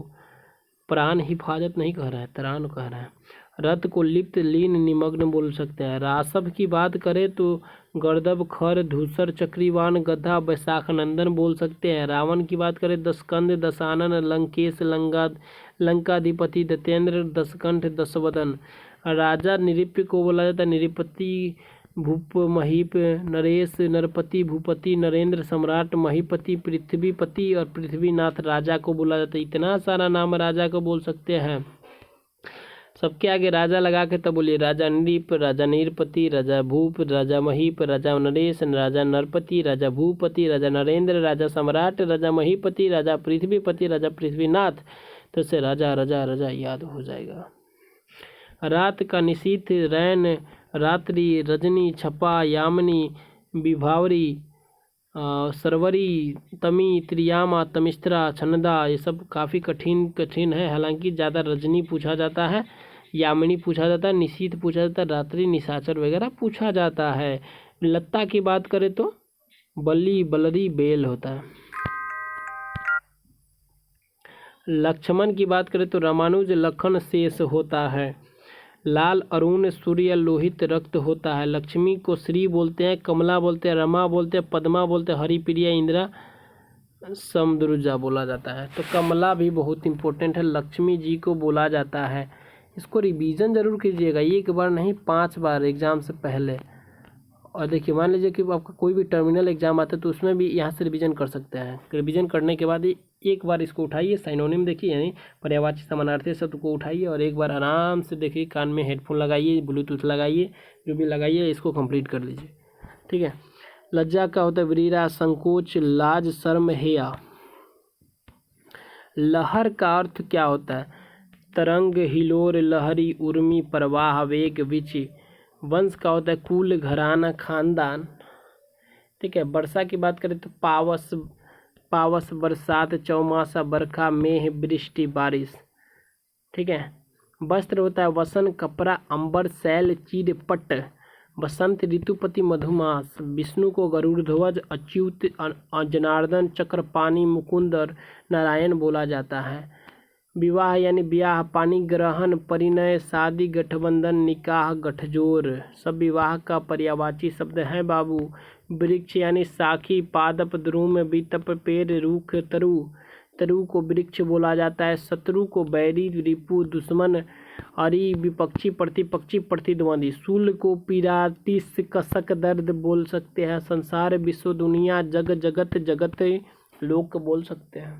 प्राण हिफाजत नहीं कह रहा है, त्राण कह रहा है। रत को लिप्त, लीन, निमग्न बोल सकते हैं। रासव की बात करें तो गर्दभ, खर, धूसर, चक्रीवान, गधा, बैसाख नंदन बोल सकते हैं। रावण की बात करें दशकंद, दशानन, लंकेश, लंकाधिपति, दतेंद्र, दशकंठ, दशवदन। राजा नृप को बोला जाता है नृपति, भूप, महीप, नरेश, नरपति, भूपति, नरेंद्र, सम्राट, महीपति, पृथ्वीपति और पृथ्वीनाथ राजा को बोला जाता है। इतना सारा नाम राजा को बोल सकते हैं। सबके आगे राजा लगा के तब बोलिए, राजा नृप, राजा नीरपति, राजा भूप, राजा महीप, राजा नरेश, राजा नरपति, राजा भूपति, राजा नरेंद्र, राजा सम्राट, राजा महीपति, राजा पृथ्वीपति, राजा पृथ्वीनाथ। तो से राजा राजा राजा याद हो जाएगा। रात का निशीथ, रैन, रात्रि, रजनी, छपा, यामिनी, विभावरी, सरवरी, तमी, त्रियामा, तमिस्त्रा, छनदा। ये सब काफ़ी कठिन है, हालांकि ज़्यादा रजनी पूछा जाता है, यामिनी पूछा जाता है, निशीथ पूछा जाता है, रात्रि, निशाचर वगैरह पूछा जाता है। लत्ता की बात करें तो बल्ली, बलरी, बेल होता है। लक्ष्मण की बात करें तो रामानुज, लखन, शेष होता है। लाल, अरुण, सूर्य, लोहित, रक्त होता है। लक्ष्मी को श्री बोलते हैं, कमला बोलते हैं, रमा बोलते हैं, पद्मा बोलते हैं, हरिप्रिया, इंदिरा, समद्रुजा बोला जाता है। तो कमला भी बहुत इंपॉर्टेंट है, लक्ष्मी जी को बोला जाता है। इसको रिवीजन जरूर कीजिएगा, एक बार नहीं 5 बार एग्जाम से पहले, और देखिए मान लीजिए कि आपका कोई भी टर्मिनल एग्जाम आता है तो उसमें भी यहाँ से रिवीजन कर सकते हैं। रिवीजन करने के बाद एक बार इसको उठाइए, साइनोनिम देखिए यानी पर्यायवाची समानार्थी शब्द को उठाइए और एक बार आराम से देखिए, कान में हेडफोन लगाइए, ब्लूटूथ लगाइए, जो भी लगाइए, इसको कंप्लीट कर लीजिए। ठीक है। लज्जा का होता है वीरा, संकोच, लाज, शर्म, हेया। लहर का अर्थ क्या होता है? तरंग, हिलोर, लहरी, उर्मी, प्रवाह, वेग, विच। वंश का होता है कुल, घराना, खानदान। ठीक है। वर्षा की बात करें तो पावस, पावस, बरसात, चौमासा, बरखा, मेह, वृष्टि, बारिश। ठीक है। वस्त्र होता है वसन, कपड़ा, अंबर, शैल, चीर, पट्ट। बसंत, ऋतुपति, मधुमास। विष्णु को गरुड़ध्वज, अच्युत, जनार्दन, चक्रपाणी, मुकुंद और नारायण बोला जाता है। विवाह यानी ब्याह, पानी ग्रहण, परिणय, शादी, गठबंधन, निकाह, गठजोड़ सब विवाह का पर्यायवाची शब्द है बाबू। वृक्ष यानी साखी, पादप, द्रुम, वितप, पेड़, रूख, तरु। तरु को वृक्ष बोला जाता है। शत्रु को बैरी, रिपु, दुश्मन, अरि, विपक्षी, प्रतिपक्षी, प्रतिद्वंदी। शूल को पीड़ा, टिस, कसक, दर्द बोल सकते हैं। संसार, विश्व, दुनिया, जग, जगत, जगत, लोक बोल सकते हैं।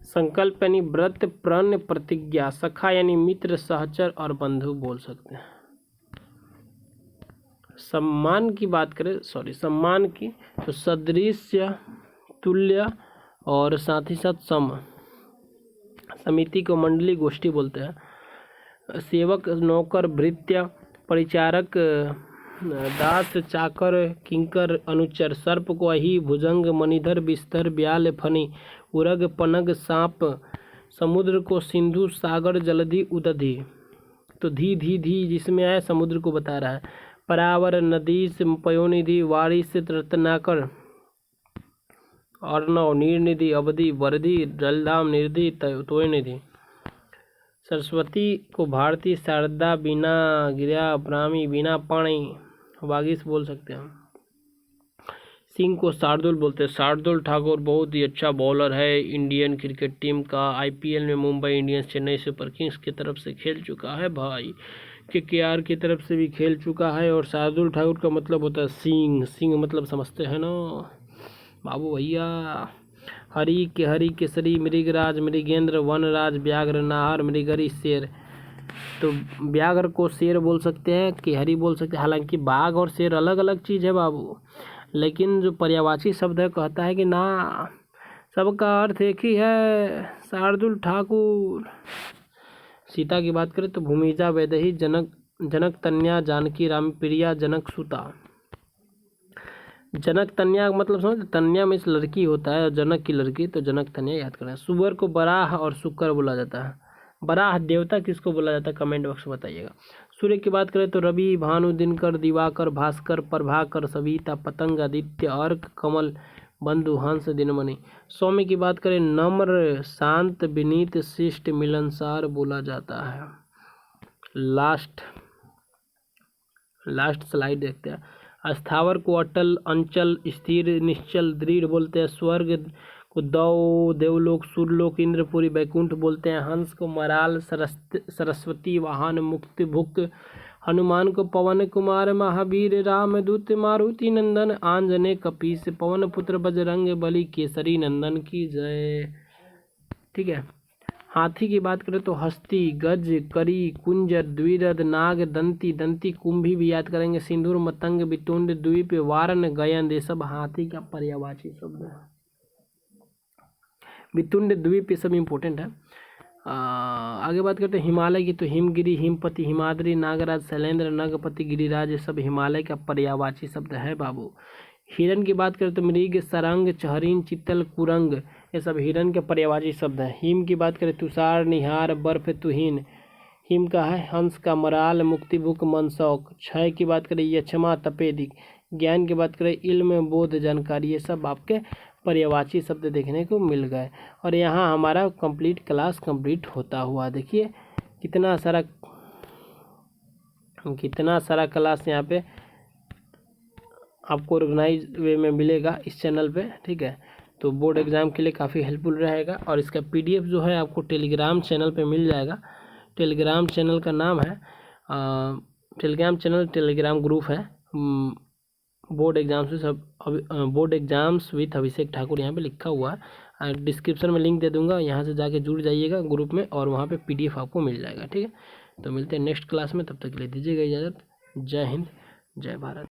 संकल्प यानी व्रत, प्रण, प्रतिज्ञा। सखा यानी मित्र, सहचर और बंधु बोल सकते हैं। सम्मान की बात करें, सम्मान की, तो सदृश्य, तुल्य और साथ ही साथ सम। समिति को मंडली, गोष्ठी बोलते हैं। सेवक, नौकर, भृत्य, परिचारक, दास, चाकर, किंकर, अनुचर। सर्प को अहि, भुजंग, मणिधर, बिस्तर, ब्याल, फनी, उरग, पनग, सांप। समुद्र को सिंधु, सागर, जलधि, उदधि। तो धी धी धी जिसमें आए समुद्र को बता रहा है। परावर, नदीस, पयोनिधि, वारिस, रत्नाकर, अर्णव, नीरनिधि, अवधि, वरधि, जलधाम, निधि, तोयनिधि। सरस्वती को भारती, शारदा, बीना, गिरा, ब्राह्मी, बीना, पाणी, वागीश बोल सकते हैं। सिंह को शार्दुल बोलते हैं। शार्दुल ठाकुर बहुत ही अच्छा बॉलर है। इंडियन क्रिकेट टीम का आईपीएल में Mumbai Indians, Chennai super Kings की तरफ से खेल चुका है भाई। केकेआर की तरफ से भी खेल चुका है। और शार्दुल ठाकुर का मतलब होता है सिंह। सिंह मतलब समझते हैं ना बाबू भैया। हरि के हरि, केसरी, मृगराज, मृगेंद्र, वनराज, व्याघ्र, नाहर, मृगरी, शेर। तो व्याघ्र को शेर बोल सकते हैं, केहरी बोल सकते हैं। हालांकि बाघ और शेर अलग अलग चीज़ है बाबू, लेकिन जो पर्यायवाची शब्द है कहता है कि ना सबका अर्थ एक ही है। शार्दुल ठाकुर। सीता की बात करें तो भूमिजा, वैदेही, जनक, जनक तन्या, जानकी, रामप्रिया, जनक सुता। जनक तन्या मतलब समझ, तन्या में इस लड़की होता है और जनक की लड़की, तो जनक तन्या याद करना है। सुअर को बराह और शुक्र बोला जाता है। बराह देवता किसको बोला जाता है कमेंट बॉक्स में बताइएगा। सूर्य की बात करें तो रवि, भानु, दिनकर, दिवाकर, भास्कर, प्रभाकर, सविता, पतंग, आदित्य, अर्क, कमल, बंधु, हंस, दिनमणि। सौम्य की बात करें नम्र, शांत, विनीत, शिष्ट, मिलनसार बोला जाता है। लास्ट स्लाइड देखते हैं। स्थावर को अटल, अंचल, स्थिर, निश्चल, दृढ़ बोलते हैं। स्वर्ग को दौ, देवलोक, सूर्यलोक, इंद्रपुरी, बैकुंठ बोलते हैं। हंस को मराल, सरस्वती, वाहन, मुक्ति, भुक। हनुमान को पवन कुमार, महावीर, रामदूत, मारुति नंदन, आंजने, कपीस, पवन पुत्र, बजरंग बली, केसरी नंदन की जय। ठीक है। हाथी की बात करें तो हस्ती, गज, करी, कुंजर, द्विरथ, नाग, दंती, दंती, कुंभी भी याद करेंगे। सिंदूर, मतंग, वितुंड, द्वीप, वारण, गयन, ये सब हाथी का पर्यायवाची शब्द है। वितुंड, द्वीप ये सब इम्पोर्टेंट है। आगे बात करते हैं हिमालय की, तो हिमगिरी, हिमपति, हिमाद्री, नागराज, शैलेंद्र, नगपति, गिरिराज ये सब हिमालय का पर्यायवाची शब्द है बाबू। हिरण की बात करें तो मृग, सरंग, चहरीन, चित्तल, कुरंग ये सब हिरण के पर्यायवाची शब्द हैं। हिम की बात करें तुषार, निहार, बर्फ, तुहिन। हिम का है हंस का मराल, मुक्तिभुक, मनसौक। क्षय की बात करें यक्षमा, तपेदिक। ज्ञान की बात करें इल्म, बोध, जानकारी। ये सब आपके पर्यायवाची शब्द देखने को मिल गए। और यहाँ हमारा क्लास कंप्लीट होता हुआ देखिए कितना सारा क्लास यहाँ पे आपको ऑर्गेनाइज वे में मिलेगा इस चैनल पे। ठीक है। तो बोर्ड एग्ज़ाम के लिए काफ़ी हेल्पफुल रहेगा। और इसका पीडीएफ जो है आपको टेलीग्राम चैनल पे मिल जाएगा। टेलीग्राम चैनल का नाम है टेलीग्राम ग्रुप है बोर्ड एग्जाम्स में सब बोर्ड एग्जाम्स विथ अभिषेक ठाकुर यहाँ पे लिखा हुआ है। डिस्क्रिप्शन में लिंक दे दूंगा, यहाँ से जाके जुड़ जाइएगा ग्रुप में और वहाँ पे PDF आपको मिल जाएगा। ठीक है, तो मिलते हैं नेक्स्ट क्लास में, तब तक के लिए दीजिएगा इजाज़त। जय हिंद, जय भारत।